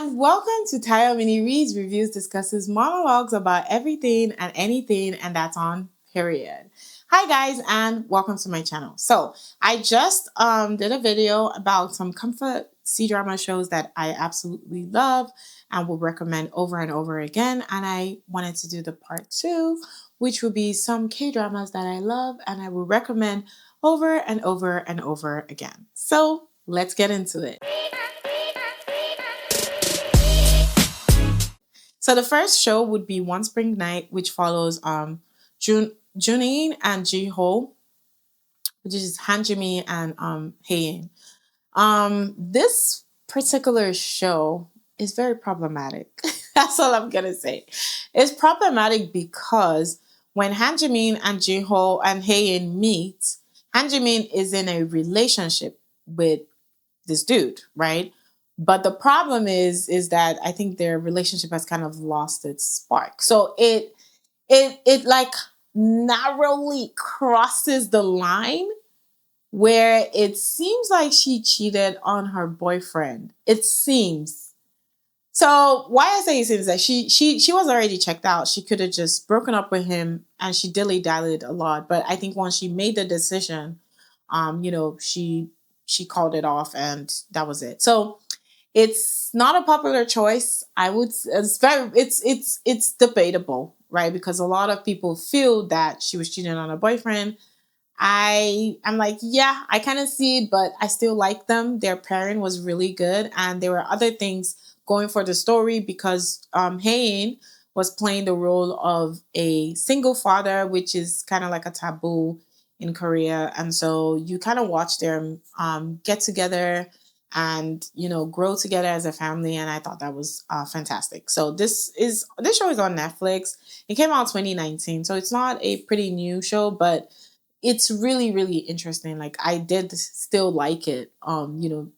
and welcome to Tayo Mini Reads, Reviews, Discusses, Monologues about everything and anything, and that's on period. Hi guys, and welcome to my channel. So I just did a video about some comfort C-drama shows that I absolutely love and will recommend over and over again. And I wanted to do the part 2, which will be some K-dramas that I love and I will recommend over and over and over again. So let's get into it. So the first show would be One Spring Night, which follows Junin and Ji-ho, which is Hanjimi and Haein. This particular show is very problematic. That's all I'm gonna say. It's problematic because when Hanjimin and Ji-ho and Haein meet, Hanjimin is in a relationship with this dude, right? But the problem is that I think their relationship has kind of lost its spark. So it like narrowly crosses the line where it seems like she cheated on her boyfriend. It seems. So why I say it seems that she was already checked out. She could have just broken up with him and she dilly-dallied a lot. But I think once she made the decision, she called it off and that was it. So it's not a popular choice. It's debatable, right? Because a lot of people feel that she was cheating on her boyfriend. I'm like, yeah, I kind of see it, but I still like them. Their pairing was really good, and there were other things going for the story because Haein was playing the role of a single father, which is kind of like a taboo in Korea, and so you kind of watch them get together and grow together as a family, and I thought that was fantastic. So this show is on Netflix. It came out in 2019, so it's not a pretty new show, but it's really, really interesting. Like I did still like it,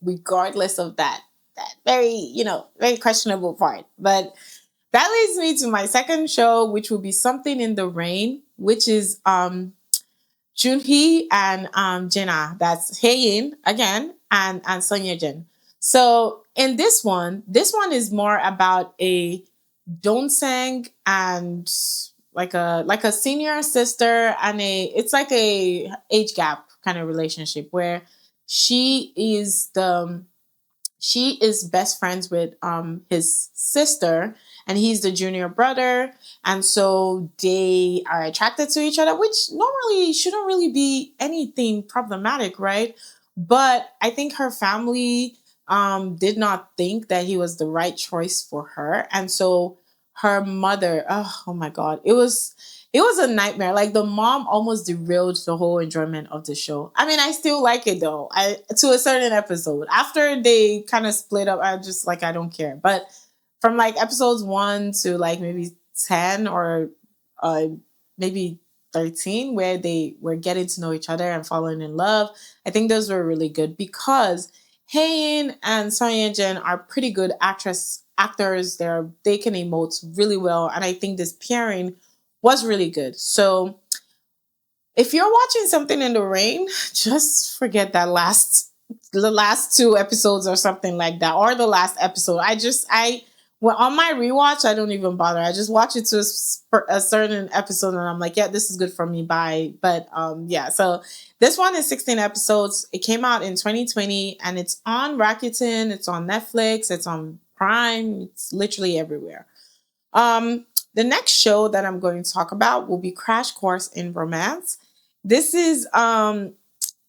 regardless of that very, very questionable part. But that leads me to my second show, which will be Something in the Rain, which is Junhee and Jina. That's Haein again and Sonya Jin. So in this one is more about a Donsang and like a senior sister and it's like a age gap kind of relationship where she is best friends with his sister and he's the junior brother, and so they are attracted to each other, which normally shouldn't really be anything problematic, right? But I think her family did not think that he was the right choice for her, and so her mother, oh my god, it was a nightmare. Like the mom almost derailed the whole enjoyment of the show. I mean, I still like it though. To a certain episode. After they kind of split up, I just like I don't care. But from like episodes 1 to like maybe 10 or maybe 13, where they were getting to know each other and falling in love, I think those were really good because Haein and Son Ye-jin are pretty good actors. They can emote really well, and I think this pairing was really good. So if you're watching Something in the Rain, just forget the last 2 episodes or something like that, or the last episode. Well, on my rewatch, I don't even bother. I just watch it to a certain episode and I'm like, yeah, this is good for me. Bye. But yeah, so this one is 16 episodes. It came out in 2020 and it's on Rakuten, it's on Netflix, it's on Prime, it's literally everywhere. The next show that I'm going to talk about will be Crash Course in Romance. This is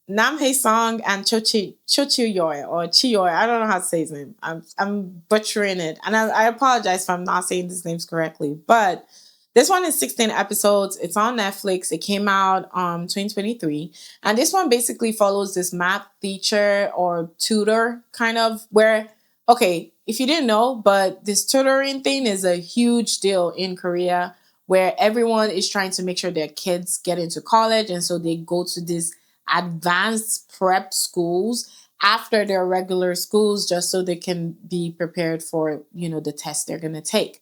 Nam Hae Song and Cho Chi Yoy or Chi Yoy. I don't know how to say his name. I'm butchering it, and I apologize if I'm not saying these names correctly. But this one is 16 episodes. It's on Netflix. It came out 2023, and this one basically follows this math teacher or tutor kind of where. Okay, if you didn't know, but this tutoring thing is a huge deal in Korea where everyone is trying to make sure their kids get into college. And so they go to these advanced prep schools after their regular schools just so they can be prepared for, the test they're going to take.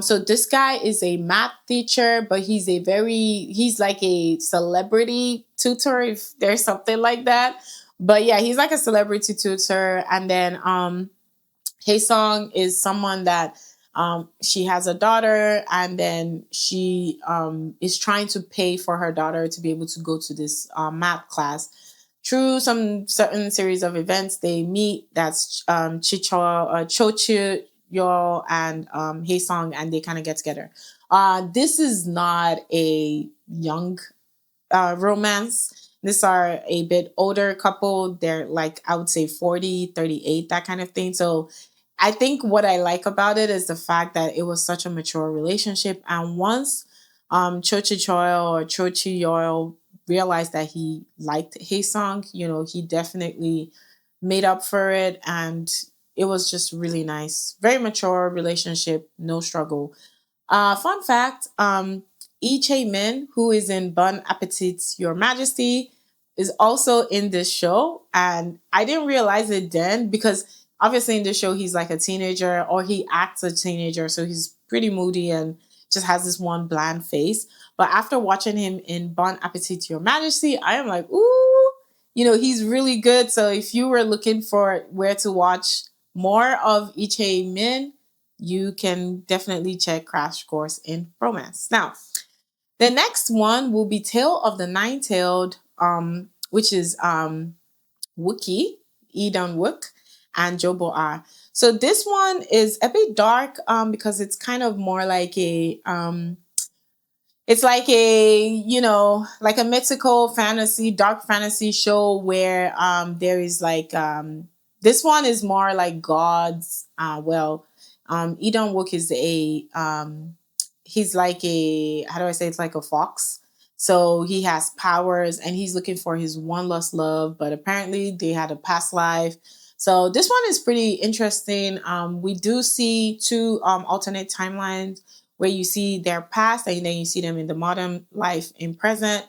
So this guy is a math teacher, but he's like a celebrity tutor, if there's something like that. But yeah, he's like a celebrity tutor. And then Song is someone that she has a daughter, and then she is trying to pay for her daughter to be able to go to this math class. Through some certain series of events, they meet. That's Cho Chi Yo and Song, and they kind of get together. This is not a young romance. These are a bit older couple. They're like, I would say 40, 38, that kind of thing. So I think what I like about it is the fact that it was such a mature relationship. And once Chochi Choil or Chochi Yoil realized that he liked Song, he definitely made up for it. And it was just really nice. Very mature relationship, no struggle. Fun fact, Lee Chae Min, who is in Bon Appetit, Your Majesty, is also in this show. And I didn't realize it then because obviously in the show he's like a teenager, or he acts a teenager. So he's pretty moody and just has this one bland face. But after watching him in Bon Appetit, Your Majesty, I am like, ooh, he's really good. So if you were looking for where to watch more of Lee Chae Min, you can definitely check Crash Course in Romance. Now, the next one will be Tale of the Nine-Tailed, which is Wookie, Edan Wook, and Jobo R. So this one is a bit dark because it's kind of more like it's like like a mythical fantasy, dark fantasy show where there is like this one is more like gods. Edon Wook is he's like how do I say, it's like a fox. So he has powers and he's looking for his one lost love, but apparently they had a past life. So this one is pretty interesting. We do see two alternate timelines where you see their past and then you see them in the modern life in present.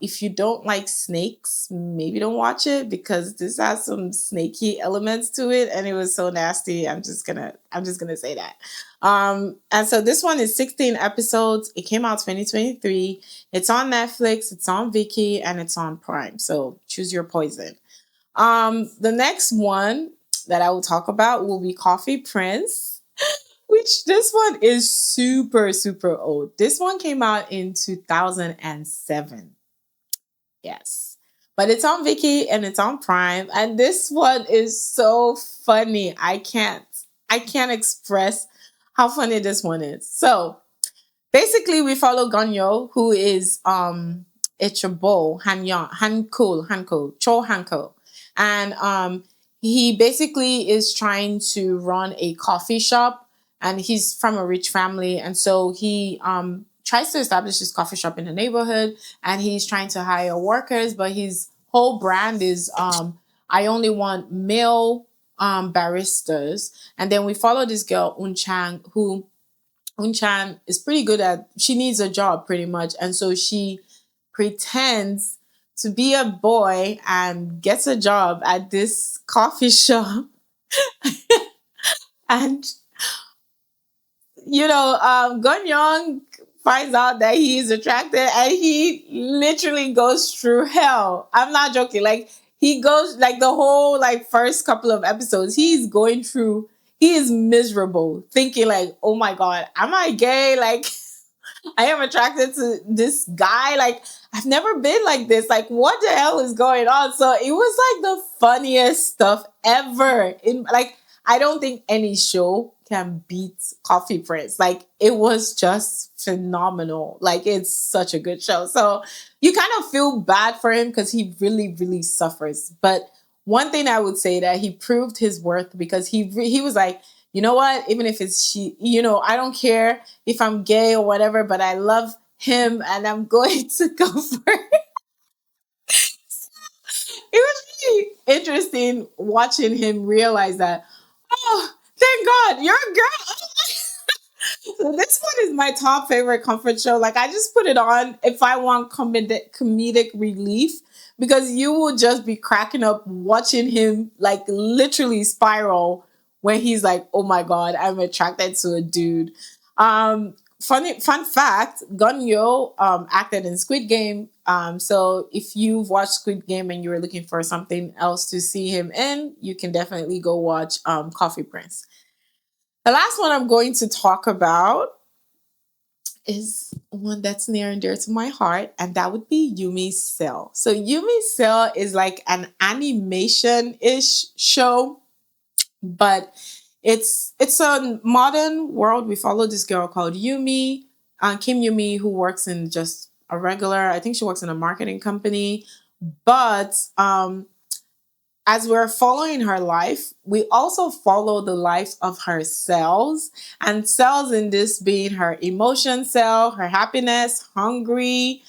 If you don't like snakes, maybe don't watch it because this has some snaky elements to it, and it was so nasty. I'm just gonna say that. And so this one is 16 episodes. It came out 2023. It's on Netflix, it's on Viki, and it's on Prime. So choose your poison. The next one that I will talk about will be Coffee Prince, which this one is super, super old. This one came out in 2007. Yes. But it's on Viki and it's on Prime. And this one is so funny. I can't express how funny this one is. So basically we follow Ganyo, who is Ichibo Hanko, Cho Hanko. And he basically is trying to run a coffee shop, and he's from a rich family, and so he tries to establish his coffee shop in the neighborhood, and he's trying to hire workers, but his whole brand is I only want male baristas. And then we follow this girl Unchang, who Unchan is pretty good at, she needs a job pretty much, and so she pretends to be a boy and gets a job at this coffee shop. And Gun finds out that he is attracted, and he literally goes through hell. I'm not joking. Like, he goes, like, the whole like first couple of episodes, he is miserable, thinking like, oh my god, am I gay? Like, I am attracted to this guy. Like, I've never been like this. Like, what the hell is going on? So it was like the funniest stuff ever. I don't think any show can beat Coffee Prince. Like, it was just phenomenal. Like, it's such a good show. So you kind of feel bad for him because he really, really suffers. But one thing I would say, that he proved his worth, because he was like, you know what? Even if it's she, I don't care if I'm gay or whatever, but I love him and I'm going to go for it. It was really interesting watching him realize that, oh, thank God, you're a girl. So this one is my top favorite comfort show. Like, I just put it on if I want comedic relief, because you will just be cracking up watching him like literally spiral when he's like, oh my God, I'm attracted to a dude. Fun fact: Gunyo acted in Squid Game. So if you've watched Squid Game and you were looking for something else to see him in, you can definitely go watch Coffee Prince. The last one I'm going to talk about is one that's near and dear to my heart, and that would be Yumi's Cell. So Yumi's Cell is like an animation-ish show, but it's a modern world. We follow this girl called Yumi, Kim Yumi, who works in just a regular. I think she works in a marketing company, but as we're following her life, we also follow the life of her cells, and cells in this being her emotion cell, her happiness, hungry,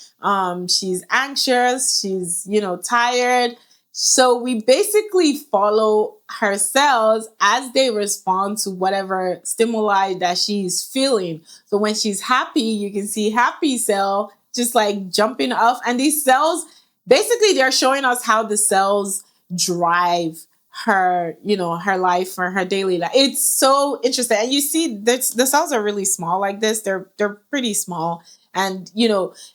she's anxious, she's, tired. So we basically follow her cells as they respond to whatever stimuli that she's feeling. So when she's happy, you can see happy cell just like jumping off, and these cells, basically they're showing us how the cells drive her, her life or her daily life. It's so interesting. And you see the cells are really small like this. They're pretty small. And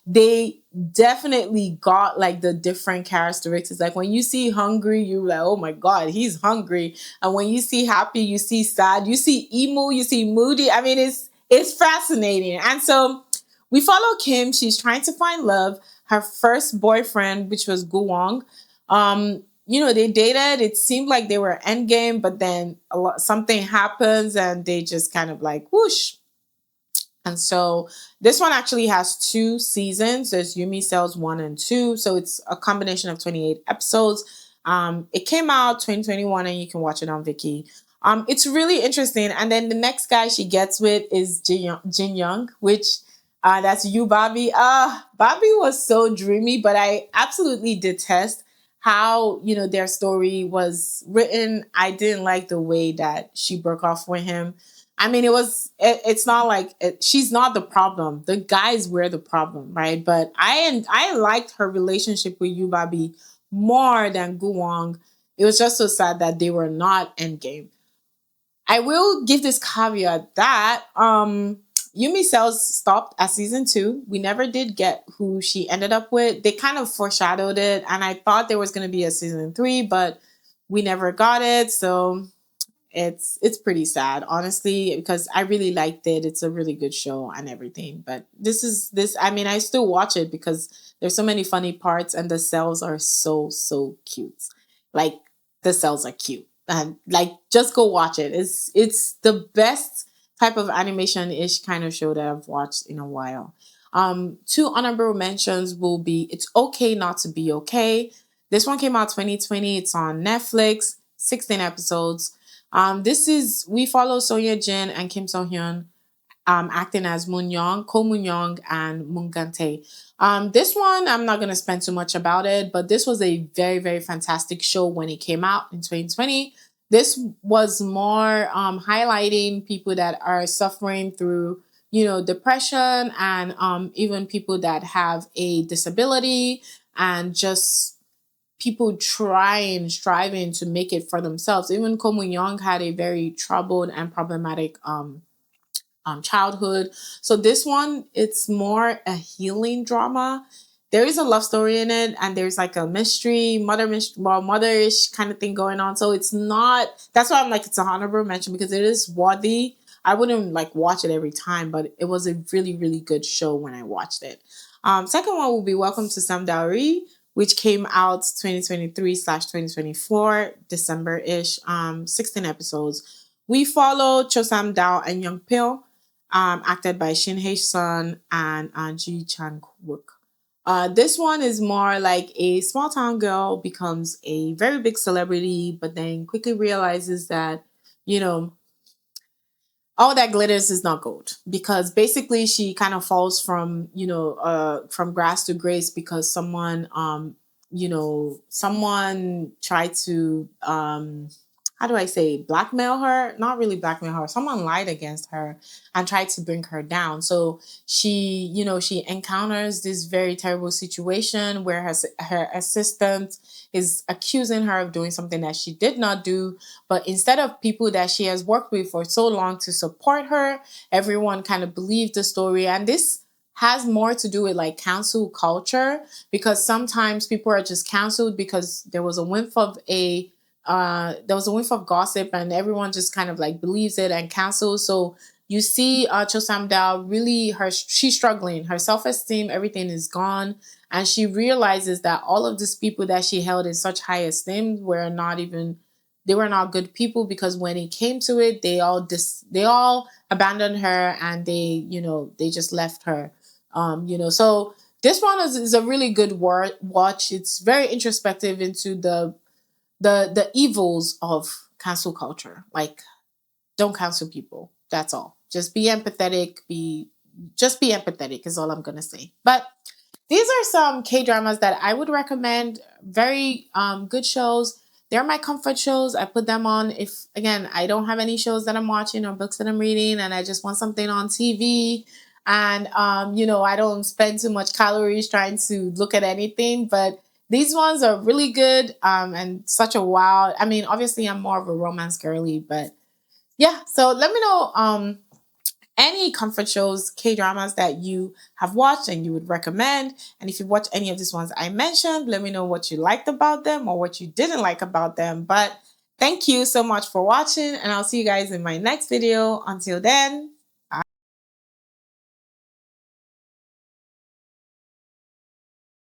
they definitely got like the different characteristics. Like when you see hungry, you're like, oh my God, he's hungry. And when you see happy, you see sad, you see emo, you see moody. I mean, it's fascinating. And so we follow Kim. She's trying to find love. Her first boyfriend, which was Guwang, they dated. It seemed like they were endgame, but then something happens and they just kind of like whoosh. And so this one actually has 2 seasons. There's Yumi Cells 1 and 2. So it's a combination of 28 episodes. It came out 2021 and you can watch it on Viki. It's really interesting. And then the next guy she gets with is Jin Young, which that's you, Bobby. Bobby was so dreamy, but I absolutely detest how their story was written. I didn't like the way that she broke off with him. I mean, it's not like she's not the problem. The guys were the problem, right? But I liked her relationship with Yubabi more than Guwang. It was just so sad that they were not endgame. I will give this caveat that Yumi Cells stopped at season 2. We never did get who she ended up with. They kind of foreshadowed it, and I thought there was going to be a season 3, but we never got it. So it's pretty sad, honestly, because I really liked it. It's a really good show and everything. But this. I mean, I still watch it because there's so many funny parts, and the cells are so cute. Like the cells are cute, and like just go watch it. It's the best type of animation ish kind of show that I've watched in a while. Two honorable mentions will be It's Okay Not to Be Okay. This one came out 2020. It's on Netflix. 16 episodes. We follow Sonia Jin and Kim So Hyun acting as Moon Young, Ko Moon Young, and Moon Gante. This one, I'm not going to spend too much about it, but this was a very, very fantastic show when it came out in 2020. This was more highlighting people that are suffering through, depression, and even people that have a disability, and just people striving to make it for themselves. Even Ko Moon Young had a very troubled and problematic childhood. So this one, it's more a healing drama. There is a love story in it, and there's like a mystery, motherish kind of thing going on. So it's not. That's why I'm like it's a honorable mention, because it is worthy. I wouldn't like watch it every time, but it was a really really good show when I watched it. Second one will be Welcome to Samdalri, which came out 2023/2024 December ish. 16 episodes. We follow Chosam Dao and Young Pil, acted by Shin Hae Sun and Ji Chan Wook. This one is more like a small town girl becomes a very big celebrity, but then quickly realizes that, you know, all that glitters is not gold, because basically she kind of falls from, from grass to grace because someone tried to, how do I say, blackmail her? Not really blackmail her. Someone lied against her and tried to bring her down. So she, she encounters this very terrible situation where her assistant is accusing her of doing something that she did not do. But instead of people that she has worked with for so long to support her, everyone kind of believed the story. And this has more to do with like cancel culture, because sometimes people are just canceled because there was a whiff of gossip and everyone just kind of like believes it and cancels. So you see Chosam Dao really, she's struggling, her self-esteem, everything is gone, and she realizes that all of these people that she held in such high esteem they were not good people, because when it came to it, they all abandoned her, and they just left her. So this one is a really good watch. It's very introspective into the evils of cancel culture. Like, don't cancel people. That's all. Just be empathetic. Be empathetic is all I'm gonna say. But these are some K dramas that I would recommend. Very good shows. They're my comfort shows. I put them on if, again, I don't have any shows that I'm watching or books that I'm reading, and I just want something on TV. And I don't spend too much calories trying to look at anything, but these ones are really good, and such a wow. I mean, obviously, I'm more of a romance girly, but yeah. So let me know any comfort shows, K dramas that you have watched and you would recommend. And if you watch any of these ones I mentioned, let me know what you liked about them or what you didn't like about them. But thank you so much for watching, and I'll see you guys in my next video. Until then,